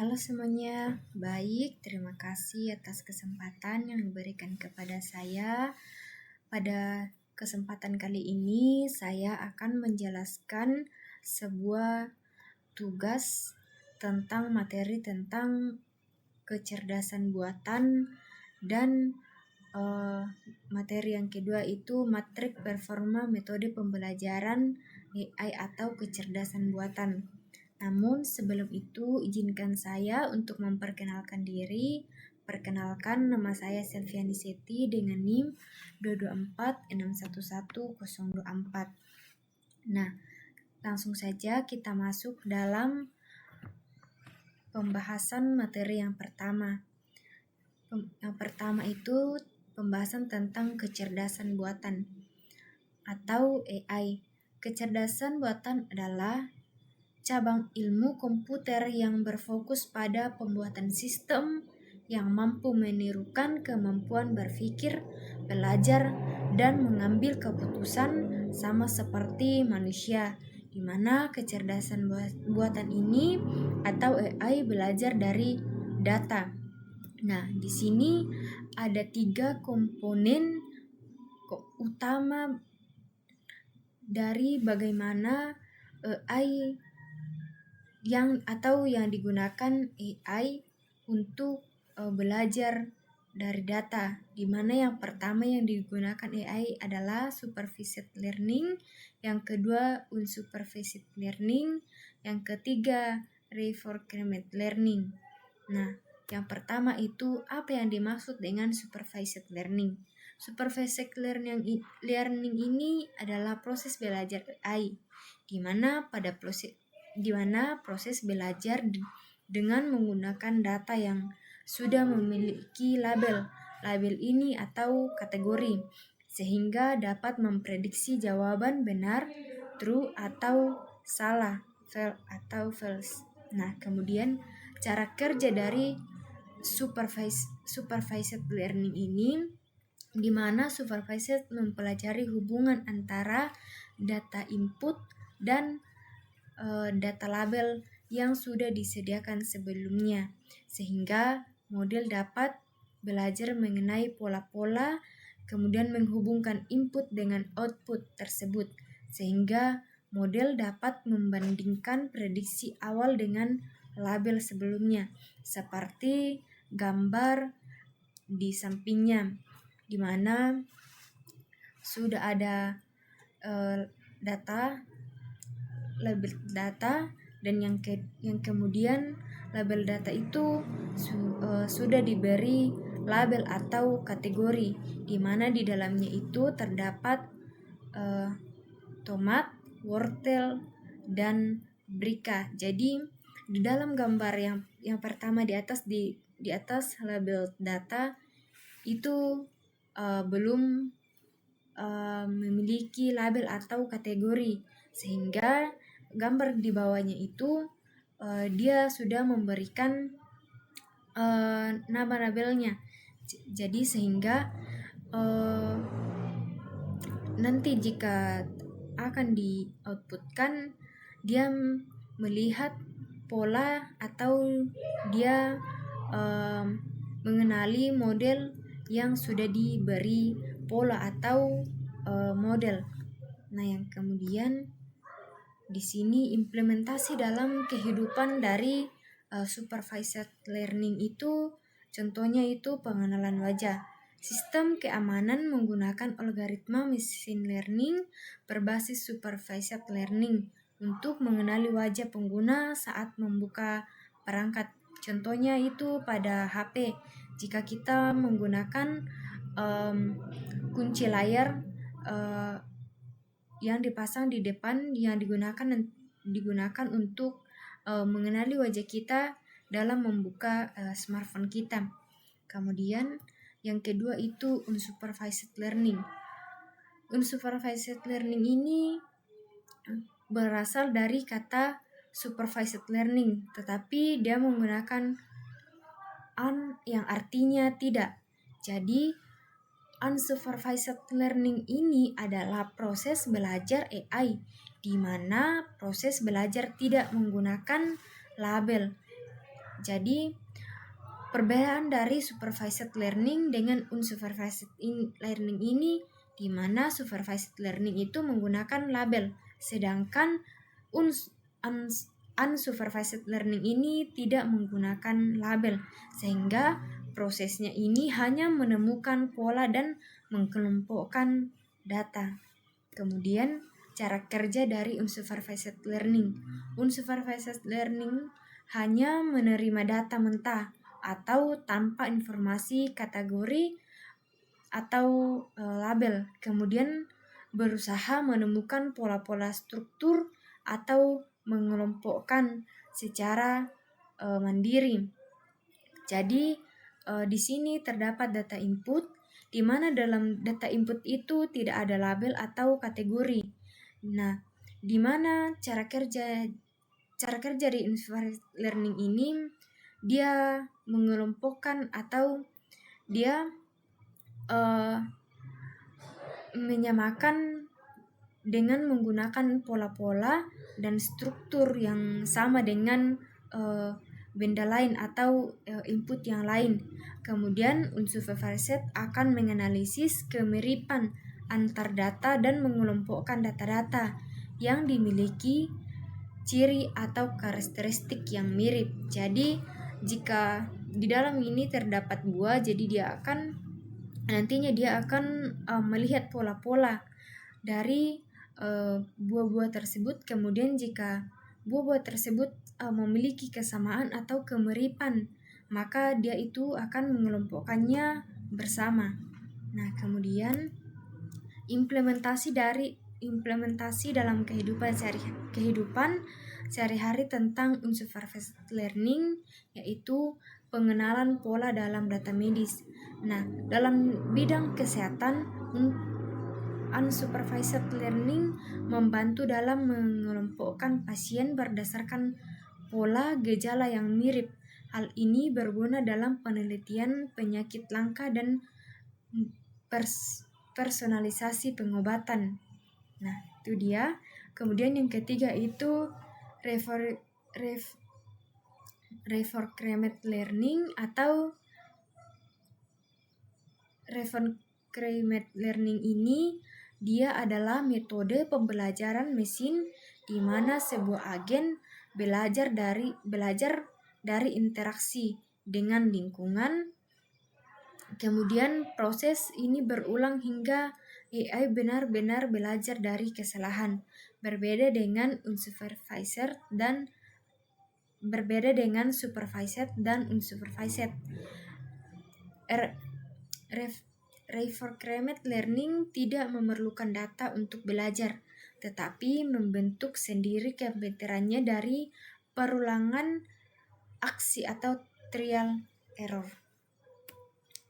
Halo semuanya, baik, terima kasih atas kesempatan yang diberikan kepada saya. Pada kesempatan kali ini, saya akan menjelaskan sebuah tugas tentang materi tentang kecerdasan buatan dan materi yang kedua itu matrik performa metode pembelajaran AI atau kecerdasan buatan. Namun sebelum itu izinkan saya untuk memperkenalkan diri. Perkenalkan, nama saya Selviani Seti dengan NIM 224611024. Nah, langsung saja kita masuk dalam pembahasan materi yang pertama. Yang pertama itu pembahasan tentang kecerdasan buatan atau AI. Kecerdasan buatan adalah cabang ilmu komputer yang berfokus pada pembuatan sistem yang mampu menirukan kemampuan berpikir, belajar, dan mengambil keputusan sama seperti manusia, di mana kecerdasan buatan ini atau AI belajar dari data. Nah, di sini ada 3 komponen utama dari bagaimana AI yang digunakan AI untuk belajar dari data, di mana yang pertama yang digunakan AI adalah supervised learning, yang kedua unsupervised learning, yang ketiga reinforcement learning. Nah, yang pertama itu apa yang dimaksud dengan supervised learning? Supervised learning ini adalah proses belajar AI, di mana proses belajar dengan menggunakan data yang sudah memiliki label ini atau kategori, sehingga dapat memprediksi jawaban benar, true atau salah, fail atau false. Nah, kemudian cara kerja dari supervised learning ini, di mana supervised mempelajari hubungan antara data input dan data label yang sudah disediakan sebelumnya, sehingga model dapat belajar mengenai pola-pola, kemudian menghubungkan input dengan output tersebut, sehingga model dapat membandingkan prediksi awal dengan label sebelumnya, seperti gambar di sampingnya, di mana sudah ada label data, dan yang kemudian label data itu sudah diberi label atau kategori, di mana di dalamnya itu terdapat tomat, wortel, dan brika. Jadi di dalam gambar yang pertama di atas label data itu belum memiliki label atau kategori, sehingga gambar di bawahnya itu dia sudah memberikan nama labelnya. Jadi sehingga nanti jika akan di outputkan, dia melihat pola atau dia mengenali model yang sudah diberi pola atau model. Nah, yang kemudian di sini implementasi dalam kehidupan dari supervised learning itu, contohnya itu pengenalan wajah. Sistem keamanan menggunakan algoritma machine learning berbasis supervised learning untuk mengenali wajah pengguna saat membuka perangkat. Contohnya itu pada HP, jika kita menggunakan kunci layar yang dipasang di depan, yang digunakan untuk mengenali wajah kita dalam membuka smartphone kita. Kemudian yang kedua itu unsupervised learning. Unsupervised learning ini berasal dari kata supervised learning, tetapi dia menggunakan yang artinya tidak. Jadi unsupervised learning ini adalah proses belajar AI, di mana proses belajar tidak menggunakan label. Jadi perbedaan dari supervised learning dengan unsupervised learning ini, di mana supervised learning itu menggunakan label, sedangkan unsupervised learning ini tidak menggunakan label, sehingga prosesnya ini hanya menemukan pola dan mengkelompokkan data. Kemudian cara kerja dari unsupervised learning. Unsupervised learning hanya menerima data mentah atau tanpa informasi kategori atau label, kemudian berusaha menemukan pola-pola struktur atau mengelompokkan secara mandiri. Jadi di sini terdapat data input, di mana dalam data input itu tidak ada label atau kategori. Nah, di mana cara kerja di unsupervised learning ini, dia mengelompokkan atau dia menyamakan dengan menggunakan pola-pola dan struktur yang sama dengan benda lain atau input yang lain. Kemudian unsupervised akan menganalisis kemiripan antar data dan mengelompokkan data-data yang dimiliki ciri atau karakteristik yang mirip. Jadi jika di dalam ini terdapat buah, jadi nantinya dia akan melihat pola-pola dari buah-buah tersebut. Kemudian jika buah-buah tersebut memiliki kesamaan atau kemiripan, maka dia itu akan mengelompokkannya bersama. Nah, kemudian implementasi dalam kehidupan sehari-hari tentang unsupervised learning, yaitu pengenalan pola dalam data medis. Nah, dalam bidang kesehatan, unsupervised learning membantu dalam mengelompokkan pasien berdasarkan pola gejala yang mirip. Hal ini berguna dalam penelitian penyakit langka dan personalisasi pengobatan. Nah, itu dia. Kemudian yang ketiga itu reinforcement learning atau reinforcement learning ini dia adalah metode pembelajaran mesin di mana sebuah agen belajar dari interaksi dengan lingkungan. Kemudian proses ini berulang hingga AI benar-benar belajar dari kesalahan, berbeda dengan supervised dan unsupervised. Reinforcement learning tidak memerlukan data untuk belajar, tetapi membentuk sendiri kepintarannya dari perulangan aksi atau trial error.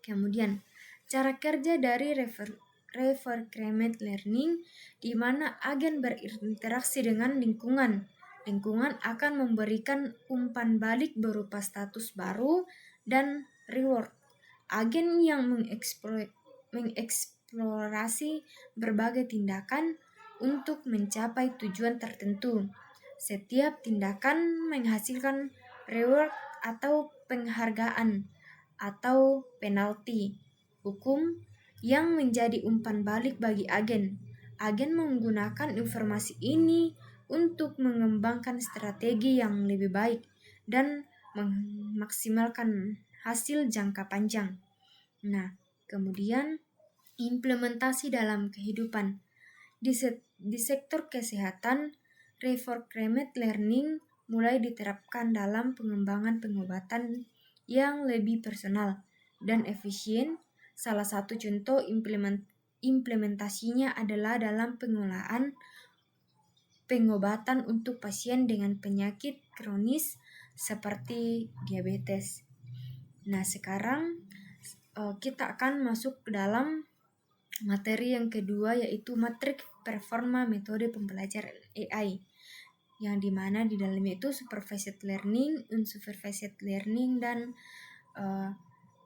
Kemudian, cara kerja dari reinforcement learning, di mana agen berinteraksi dengan lingkungan. Lingkungan akan memberikan umpan balik berupa status baru dan reward. Agen yang mengeksplorasi berbagai tindakan untuk mencapai tujuan tertentu. Setiap tindakan menghasilkan reward atau penghargaan atau penalti hukum yang menjadi umpan balik bagi agen. Agen menggunakan informasi ini untuk mengembangkan strategi yang lebih baik dan memaksimalkan hasil jangka panjang. Nah, kemudian implementasi dalam kehidupan. Di sektor kesehatan, reinforcement learning mulai diterapkan dalam pengembangan pengobatan yang lebih personal dan efisien. Salah satu contoh implementasinya adalah dalam pengobatan untuk pasien dengan penyakit kronis seperti diabetes. Nah, sekarang kita akan masuk ke dalam materi yang kedua, yaitu matriks performa metode pembelajaran AI, yang dimana di dalamnya itu supervised learning, unsupervised learning, dan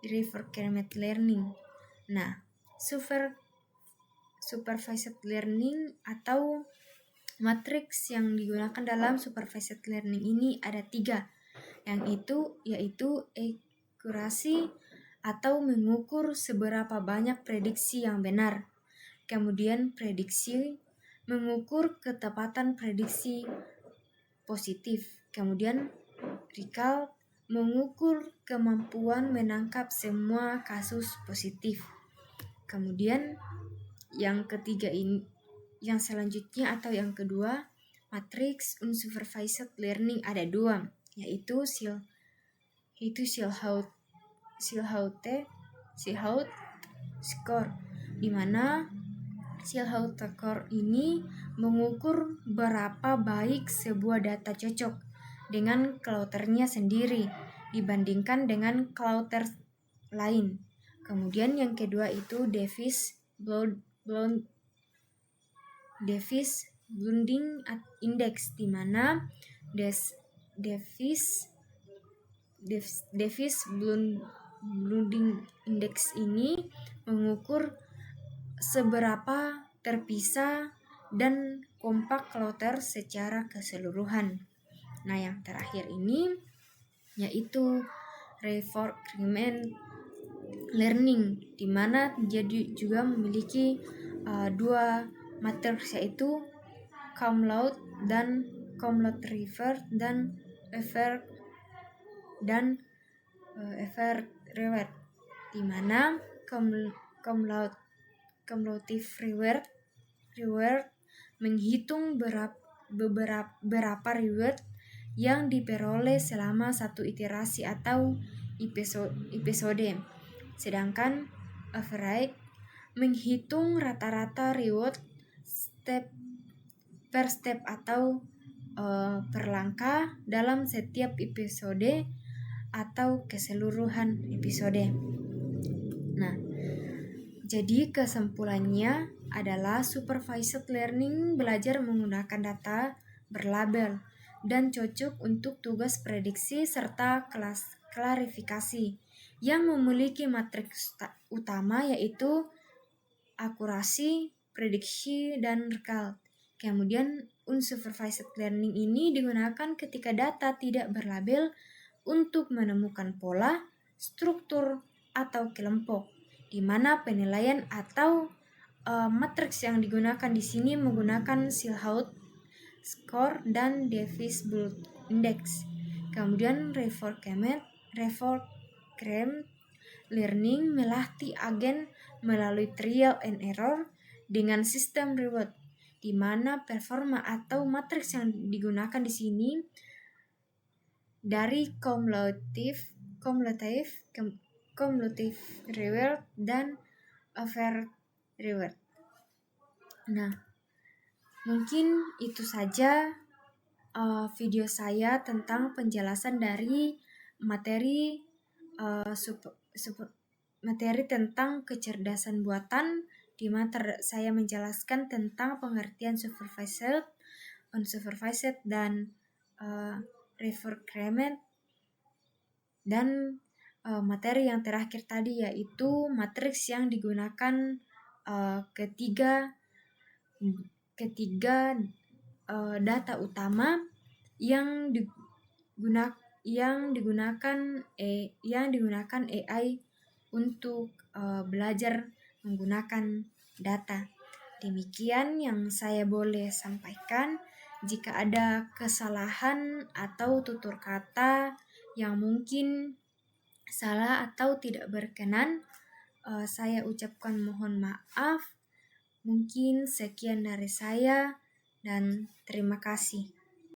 reinforcement learning. Nah, supervised learning atau matriks yang digunakan dalam supervised learning ini ada 3, yang yaitu akurasi atau mengukur seberapa banyak prediksi yang benar. Kemudian prediksi mengukur ketepatan prediksi positif. Kemudian recall mengukur kemampuan menangkap semua kasus positif. Kemudian yang selanjutnya atau yang kedua, matriks unsupervised learning ada dua, yaitu Shilhaut score, di mana Shilhaut score ini mengukur berapa baik sebuah data cocok dengan klauternya sendiri dibandingkan dengan klauter lain. Kemudian yang kedua itu Davis Blending Index, di mana Davis Blending Index ini mengukur seberapa terpisah dan kompak klauter secara keseluruhan. Nah, yang terakhir ini yaitu reinforcement learning, di mana jadi juga memiliki dua matriks, yaitu cum laude revert dan reward, di mana cum laude reward menghitung berapa reward yang diperoleh selama satu iterasi atau episode. Sedangkan average menghitung rata-rata reward per step atau per langkah dalam setiap episode atau keseluruhan episode. Nah, jadi kesimpulannya adalah supervised learning belajar menggunakan data berlabel dan cocok untuk tugas prediksi serta klarifikasi yang memiliki matriks utama, yaitu akurasi, prediksi, dan recall. Kemudian unsupervised learning ini digunakan ketika data tidak berlabel untuk menemukan pola, struktur, atau kelompok, di mana penilaian atau matriks yang digunakan di sini menggunakan Shilhaut score dan Davis Blending Index. Kemudian reinforcement learning melatih agen melalui trial and error dengan sistem reward, di mana performa atau matriks yang digunakan di sini dari cumulative reward dan average reward. Nah, mungkin itu saja video saya tentang penjelasan dari materi tentang kecerdasan buatan, di mana saya menjelaskan tentang pengertian supervised, unsupervised, dan reinforcement, dan materi yang terakhir tadi yaitu matriks yang digunakan ketiga data utama yang digunakan AI untuk belajar menggunakan data. Demikian yang saya boleh sampaikan. Jika ada kesalahan atau tutur kata yang mungkin salah atau tidak berkenan, saya ucapkan mohon maaf. Mungkin sekian dari saya dan terima kasih.